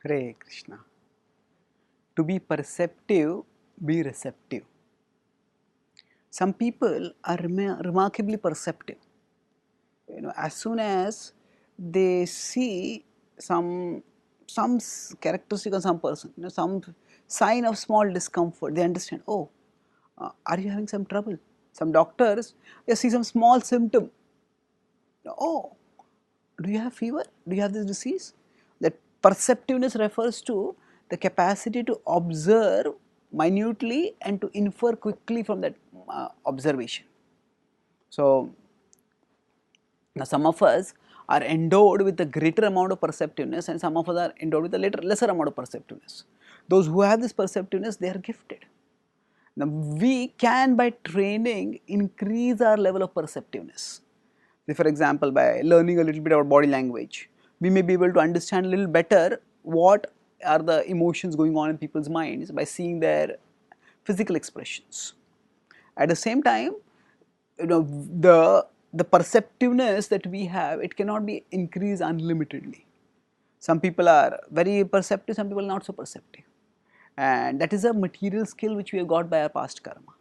Hare Krishna. To be perceptive, be receptive. Some people are remarkably perceptive. As soon as they see some characteristic of some person, some sign of small discomfort, they understand. Oh, are you having some trouble? Some doctors, they see some small symptom. Oh, do you have fever? Do you have this disease? That perceptiveness refers to the capacity to observe minutely and to infer quickly from that observation. So, now some of us are endowed with a greater amount of perceptiveness and some of us are endowed with a lesser amount of perceptiveness. Those who have this perceptiveness, they are gifted. Now, we can by training increase our level of perceptiveness. Say for example, by learning a little bit about body language, we may be able to understand a little better what are the emotions going on in people's minds by seeing their physical expressions. At the same time, the perceptiveness that we have, it cannot be increased unlimitedly. Some people are very perceptive, some people are not so perceptive, and that is a material skill which we have got by our past karma.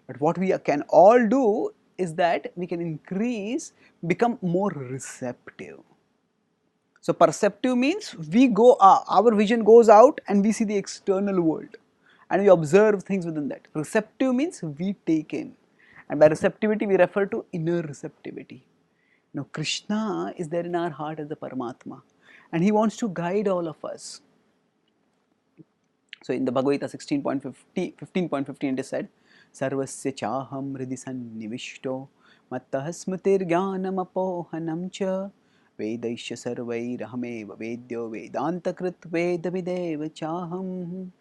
But what we can all do is that we can increase, become more receptive. So perceptive means we go, our vision goes out and we see the external world and we observe things within that. Receptive means we take in, and by receptivity we refer to inner receptivity. Krishna is there in our heart as the Paramatma, and he wants to guide all of us. So in the Bhagavad Gita 15.15 it is said, Sarvasya chaham hridhi sannivishto mattah smritir jnanam apohanam cha vedaisya sarvairahameva vedyo vedanta krit vedavideva chaham.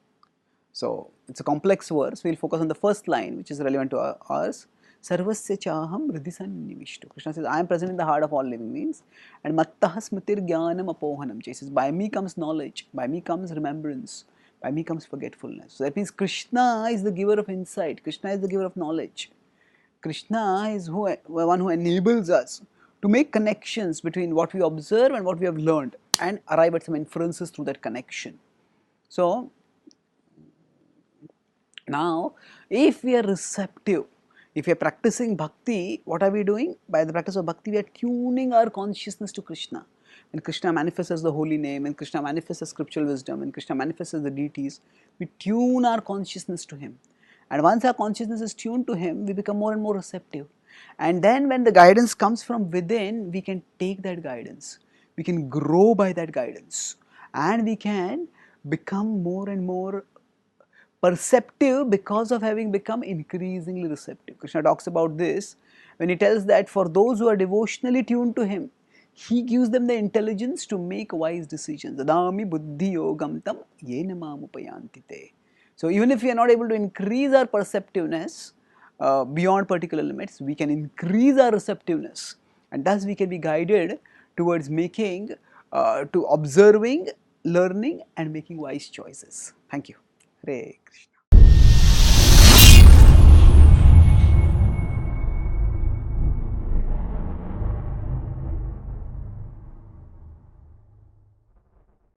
So it's a complex verse. We will focus on the first line which is relevant to us. Sarvasya chaham hridhi sannivishto. Krishna says, I am present in the heart of all living beings. And mattah smritir jnanam apohanam cha. He says, by me comes knowledge, by me comes remembrance, by me comes forgetfulness. So that means Krishna is the giver of insight, Krishna is the giver of knowledge. Krishna is one who enables us to make connections between what we observe and what we have learned and arrive at some inferences through that connection. So now, if we are receptive, if we are practicing bhakti, what are we doing? By the practice of bhakti, we are tuning our consciousness to Krishna. When Krishna manifests as the holy name, when Krishna manifests as scriptural wisdom, when Krishna manifests as the deities, we tune our consciousness to him. And once our consciousness is tuned to him, we become more and more receptive. And then when the guidance comes from within, we can take that guidance. We can grow by that guidance. And we can become more and more perceptive because of having become increasingly receptive. Krishna talks about this when he tells that for those who are devotionally tuned to him, he gives them the intelligence to make wise decisions. Dadami buddhi yogam tam yena mam upayantite. So even if we are not able to increase our perceptiveness beyond particular limits, we can increase our receptiveness, and thus we can be guided towards making, to observing, learning and making wise choices. Thank you. Hare Krishna.